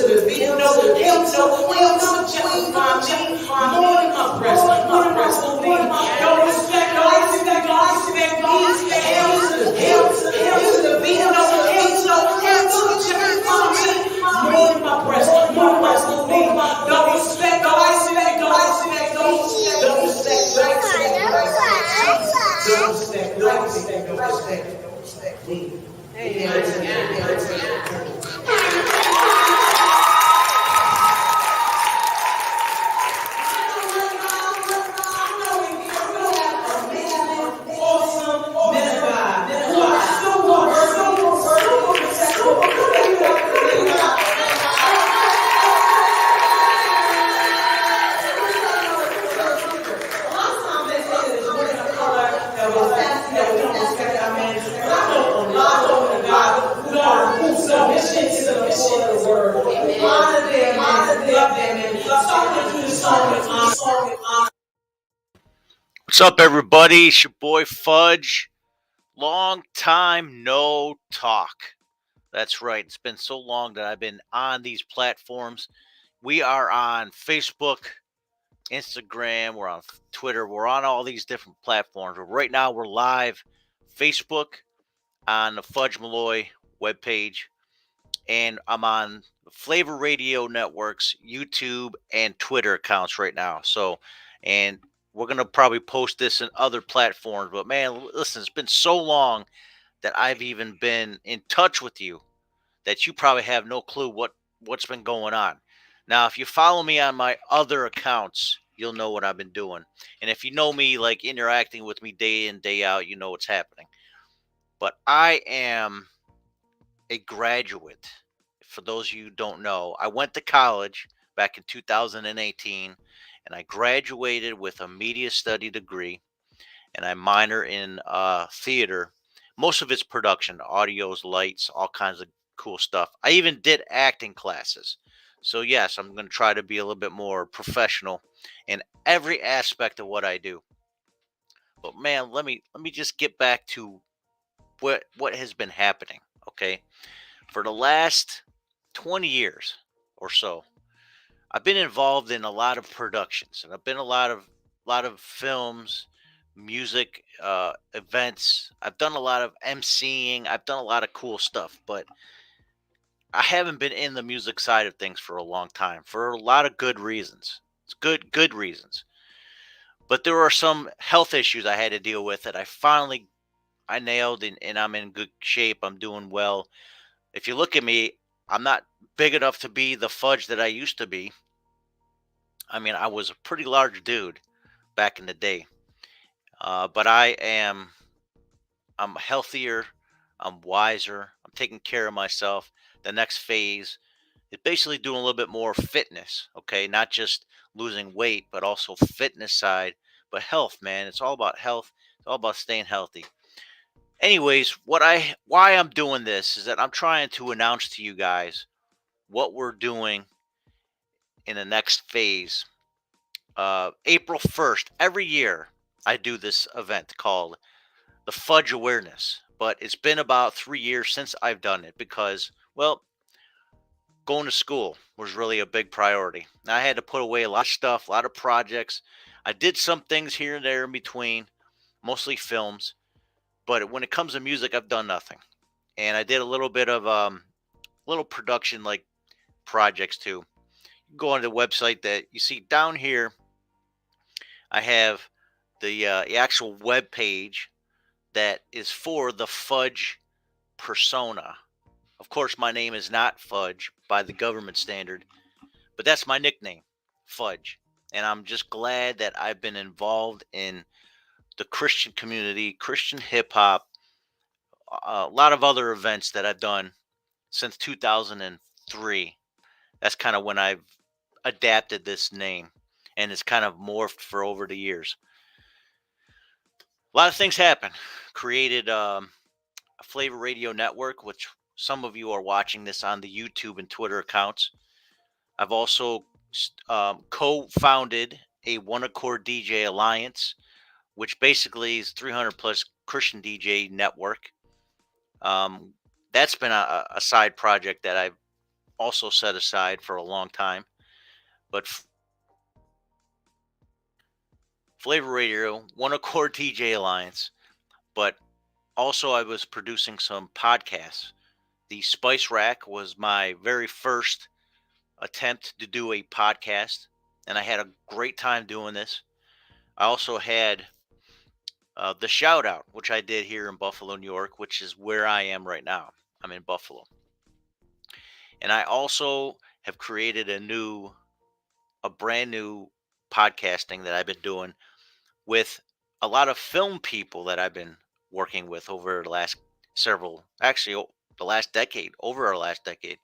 the beat, no, hell to justify me, more than my breast, no respect, no respect, no respect, hell to the beat, no, hell to justify me, more than my breast, no respect, no respect, no respect, no respect, What's up, everybody? It's your boy Fudge. Long time no talk. That's right. It's been so long that I've been on these platforms. We are on Facebook, Instagram, we're on Twitter, we're on all these different platforms. But right now, we're live Facebook on the Fudge Malloy webpage, and I'm on Flavor Radio Network's YouTube and Twitter accounts right now. And we're going to probably post this in other platforms. But man, listen, it's been so long that I've even been in touch with you that you probably have no clue what's been going on. Now, if you follow me on my other accounts, you'll know what I've been doing. And if you know me, like interacting with me day in, day out, you know what's happening. But I am a graduate. For those of you who don't know, I went to college back in 2018, and I graduated with a media study degree, and I minor in theater. Most of it's production, audios, lights, all kinds of cool stuff. I even did acting classes. So yes, I'm going to try to be a little bit more professional in every aspect of what I do. But man, let me just get back to what has been happening, okay? For the last 20 years or so, I've been involved in a lot of productions, and I've been a lot of films, music, events. I've done a lot of emceeing. I've done a lot of cool stuff, but I haven't been in the music side of things for a long time for a lot of good reasons. It's good reasons. But there are some health issues I had to deal with that I nailed, and I'm in good shape. I'm doing well. If you look at me, I'm not big enough to be the Fudge that I used to be. I mean, I was a pretty large dude back in the day. But I'm healthier, I'm wiser, I'm taking care of myself. The next phase is basically doing a little bit more fitness, okay? Not just losing weight, but also fitness side, but health, man. It's all about health. It's all about staying healthy. Anyways, why I'm doing this is that I'm trying to announce to you guys what we're doing in the next phase. April 1st, every year I do this event called the Fudge Awareness, but it's been about 3 years since I've done it because, well, going to school was really a big priority. I had to put away a lot of stuff, a lot of projects. I did some things here and there in between, mostly films, but when it comes to music, I've done nothing. And I did a little bit of little production like projects too. You can go on the website that you see down here. I have the actual web page that is for the Fudge persona. Of course, my name is not Fudge by the government standard, but that's my nickname, Fudge. And I'm just glad that I've been involved in the Christian community, Christian hip hop, a lot of other events that I've done since 2003. That's kind of when I've adapted this name, and it's kind of morphed for over the years. A lot of things happen. Created a Flavor Radio Network, which some of you are watching this on the YouTube and Twitter accounts. I've also co-founded a One Accord DJ Alliance, which basically is 300 plus Christian DJ network. That's been a side project that I've also set aside for a long time. But Flavor Radio, One Accord TJ Alliance, but also I was producing some podcasts. The Spice Rack was my very first attempt to do a podcast, and I had a great time doing this. I also had the Shout Out, which I did here in Buffalo, New York, which is where I am right now. I'm in Buffalo. And I also have created a brand new podcasting that I've been doing with a lot of film people that I've been working with over the last the last decade, over our last decade.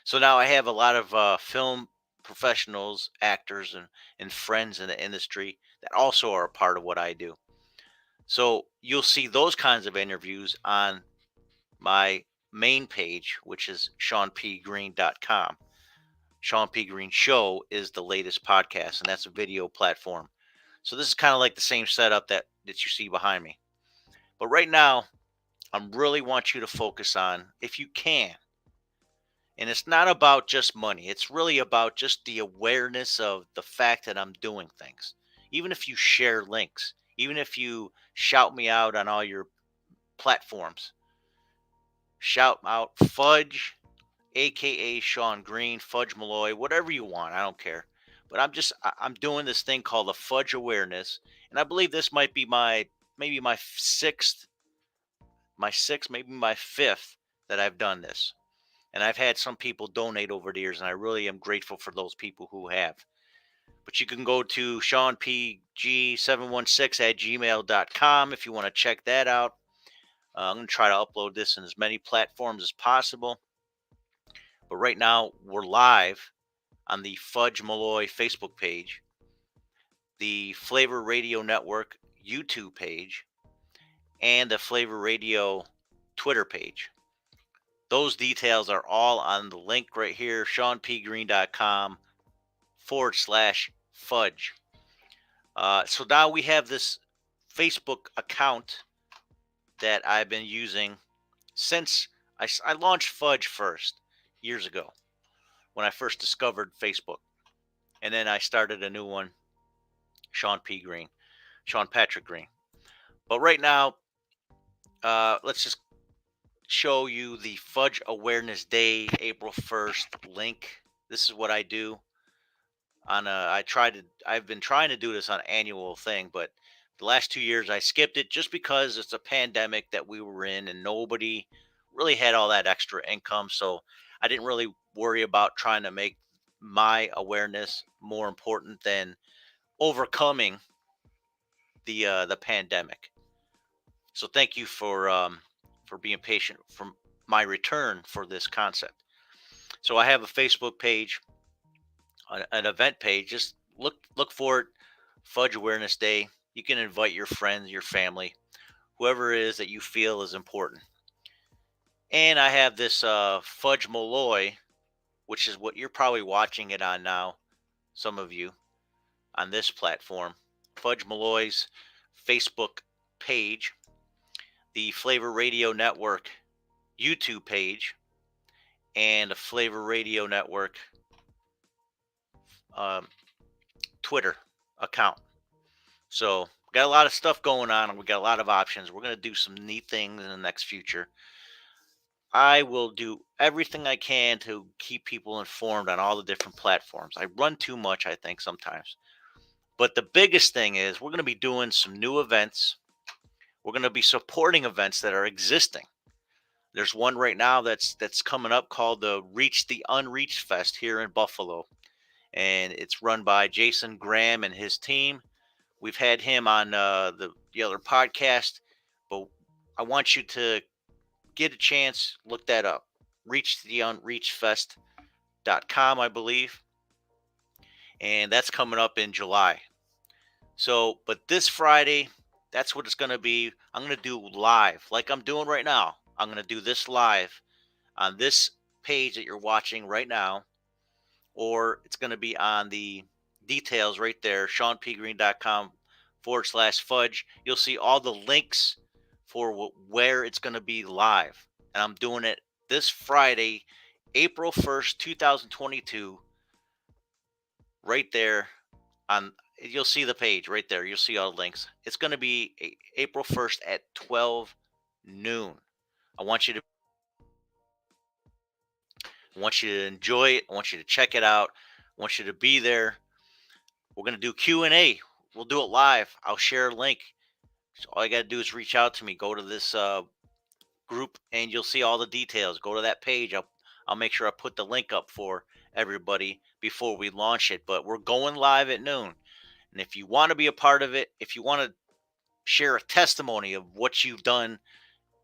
So now I have a lot of film professionals, actors, and friends in the industry that also are a part of what I do. So you'll see those kinds of interviews on my main page, which is SeanPGreen.com. Sean P. Green Show is the latest podcast, and that's a video platform. So this is kind of like the same setup that you see behind me. But right now, I really want you to focus on, if you can, and it's not about just money. It's really about just the awareness of the fact that I'm doing things. Even if you share links, even if you shout me out on all your platforms, shout out Fudge, aka Sean Green, Fudge Malloy, whatever you want. I don't care. But I'm doing this thing called the Fudge Awareness, and I believe this might be maybe my sixth, maybe my fifth that I've done this. And I've had some people donate over the years, and I really am grateful for those people who have. But you can go to SeanPG716 at gmail.com if you want to check that out. I'm going to try to upload this in as many platforms as possible. But right now, we're live on the Fudge Malloy Facebook page, the Flavor Radio Network YouTube page, and the Flavor Radio Twitter page. Those details are all on the link right here, SeanPGreen.com/fudge. So now we have this Facebook account that I've been using since I launched Fudge first years ago when I first discovered Facebook. And then I started a new one, Sean P. Green, Sean Patrick Green. But right now, let's just show you the Fudge Awareness Day, April 1st link. This is what I do. I've been trying to do this on an annual thing, but the last 2 years I skipped it just because it's a pandemic that we were in and nobody really had all that extra income. So I didn't really worry about trying to make my awareness more important than overcoming the pandemic. So thank you for being patient for my return for this concept. So I have a Facebook page, an event page. Just look for it, Fudge Awareness Day. You can invite your friends, your family, whoever it is that you feel is important. And I have this Fudge Malloy, which is what you're probably watching it on now, some of you on this platform. Fudge Malloy's Facebook page, the Flavor Radio Network YouTube page, and a Flavor Radio Network um, Twitter account. So we got a lot of stuff going on, and we got a lot of options. We're going to do some neat things in the next future. I will do everything I can to keep people informed on all the different platforms. I run too much, I think, sometimes. But the biggest thing is we're going to be doing some new events. We're going to be supporting events that are existing. There's one right now that's coming up called the Reach the Unreached Fest here in Buffalo. And it's run by Jason Graham and his team. We've had him on the other podcast, but I want you to get a chance, look that up. ReachTheUnreachedFest.com, I believe. And that's coming up in July. So, but this Friday, that's what it's going to be. I'm going to do live, like I'm doing right now. I'm going to do this live on this page that you're watching right now, or it's going to be on the details right there, SeanPGreen.com/fudge. You'll see all the links for where it's going to be live. And I'm doing it this Friday, April 1st, 2022, right there on you'll see the page right there. You'll see all the links. It's going to be April 1st at 12 noon. I want you to enjoy it. I want you to check it out. I want you to be there. We're going to do Q&A. We'll do it live. I'll share a link. So all you got to do is reach out to me. Go to this group and you'll see all the details. Go to that page. I'll make sure I put the link up for everybody before we launch it. But we're going live at noon. And if you want to be a part of it, if you want to share a testimony of what you've done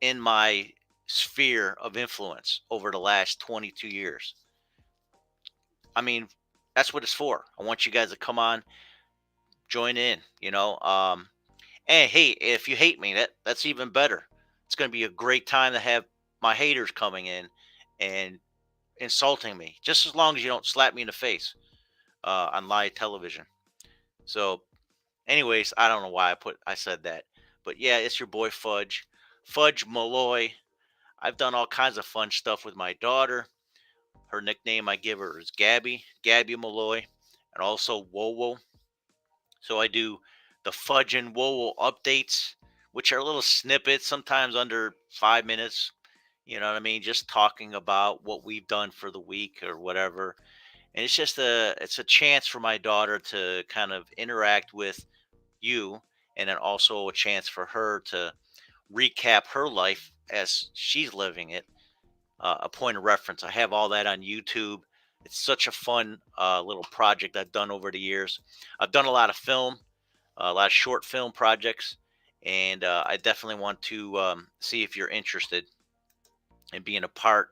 in my sphere of influence over the last 22 years, I mean, that's what it's for. I want you guys to come on, join in, and hey, if you hate me, that's even better. It's going to be a great time to have my haters coming in and insulting me, just as long as you don't slap me in the face on live television. So, anyways, I don't know why I said that, but yeah, it's your boy Fudge Malloy. I've done all kinds of fun stuff with my daughter. Her nickname I give her is Gabby Malloy, and also Wowo. So I do the Fudge and Wowo updates, which are little snippets, sometimes under 5 minutes. You know what I mean? Just talking about what we've done for the week or whatever. And it's a chance for my daughter to kind of interact with you, and then also a chance for her to recap her life as she's living it. A point of reference. I have all that on YouTube. It's such a fun little project I've done over the years. I've done a lot of film, a lot of short film projects, and I definitely want to see if you're interested in being a part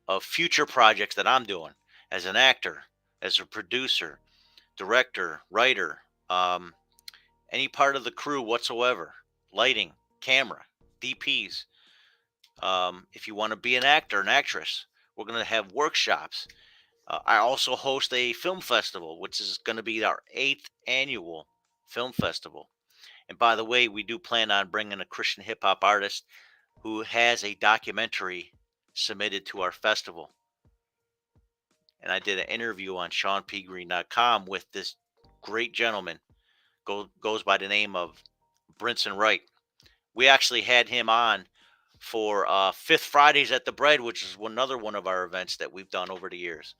of future projects that I'm doing as an actor, as a producer, director, writer, any part of the crew whatsoever, lighting, camera, DPs. If you want to be an actor, an actress, we're going to have workshops. I also host a film festival, which is going to be our 8th annual film festival. And by the way, we do plan on bringing a Christian hip hop artist who has a documentary submitted to our festival. And I did an interview on SeanPGreen.com with this great gentleman, goes by the name of Brinson Wright. We actually had him on for Fifth Fridays at the Bread, which is another one of our events that we've done over the years.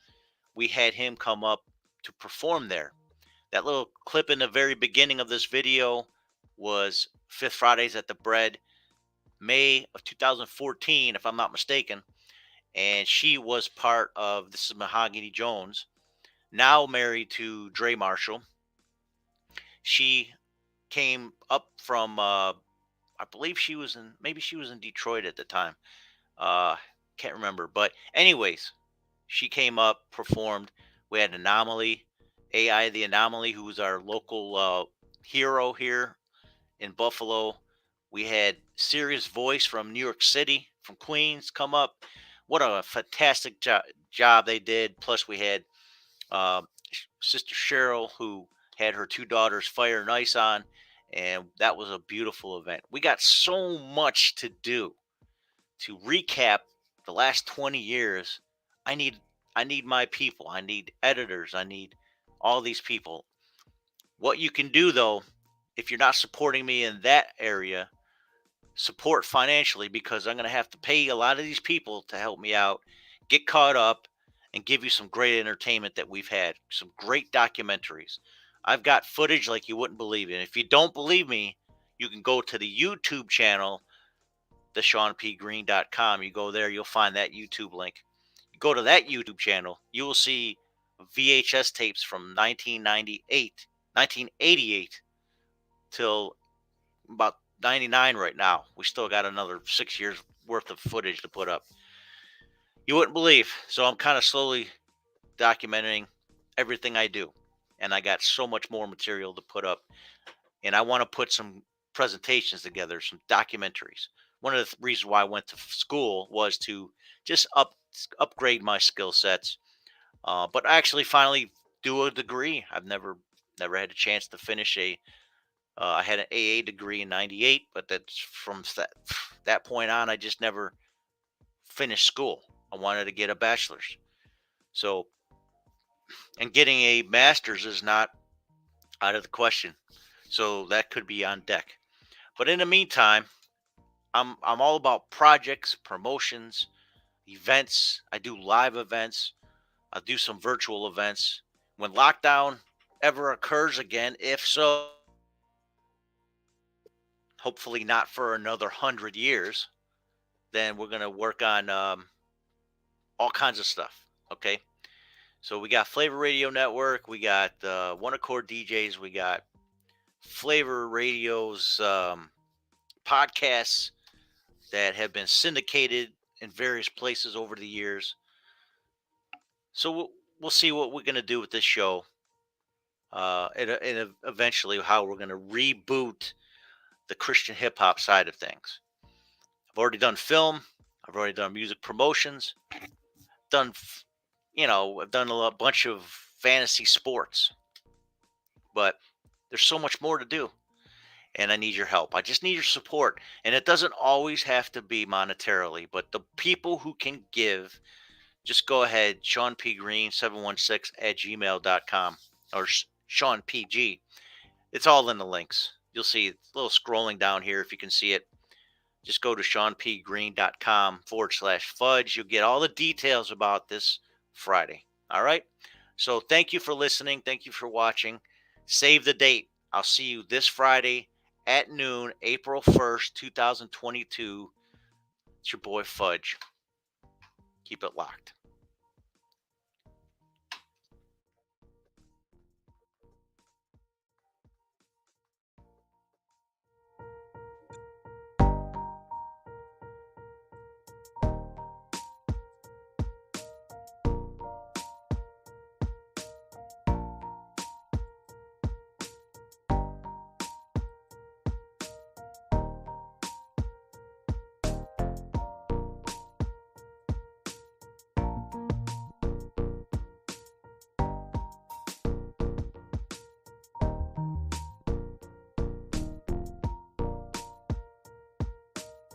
We had him come up to perform there. That little clip in the very beginning of this video was Fifth Fridays at the Bread, May of 2014, if I'm not mistaken. And she was part of, this is Mahogany Jones, now married to Dre Marshall. She came up from, I believe maybe she was in Detroit at the time. Can't remember. But anyways, she came up, performed. We had Anomaly, AI the Anomaly, who was our local hero here in Buffalo. We had Serious Voice from New York City, from Queens, come up. What a fantastic job they did. Plus, we had uh, Sister Cheryl, who had her 2 daughters, Fire and Ice, on, and that was a beautiful event. We got so much to do to recap the last 20 years. I need my people. I need editors. I need all these people. What you can do, though, if you're not supporting me in that area, support financially, because I'm going to have to pay a lot of these people to help me out, get caught up, and give you some great entertainment that we've had, some great documentaries. I've got footage like you wouldn't believe it. If you don't believe me, you can go to the YouTube channel, theSeanPGreen.com. You go there, you'll find that YouTube link. You go to that YouTube channel, you will see VHS tapes from 1988 till about 99 right now. We still got another 6 years worth of footage to put up. You wouldn't believe. So I'm kind of slowly documenting everything I do. And I got so much more material to put up. And I want to put some presentations together, some documentaries. One of the reasons why I went to school was to just upgrade my skill sets. But I actually finally do a degree. I've never had a chance to finish I had an AA degree in '98, but that's from that point on, I just never finished school. I wanted to get a bachelor's. So, and getting a master's is not out of the question. So that could be on deck. But in the meantime, I'm all about projects, promotions, events. I do live events. I'll do some virtual events. When lockdown ever occurs again, if so, hopefully not for another 100 years, then we're gonna work on all kinds of stuff. Okay, so we got Flavor Radio Network, we got One Accord DJs, we got Flavor Radio's podcasts that have been syndicated in various places over the years. So we'll see what we're gonna do with this show, and eventually how we're gonna reboot the Christian hip hop side of things. I've already done film. I've already done music promotions. Done, I've done bunch of fantasy sports, but there's so much more to do, and I need your help. I just need your support, and it doesn't always have to be monetarily, but the people who can give, just go ahead, Sean P. Green 716 at gmail.com or Sean PG. It's all in the links. You'll see it's a little scrolling down here if you can see it. Just go to seanpgreen.com/fudge. You'll get all the details about this Friday. All right. So thank you for listening. Thank you for watching. Save the date. I'll see you this Friday at noon, April 1st, 2022. It's your boy Fudge. Keep it locked.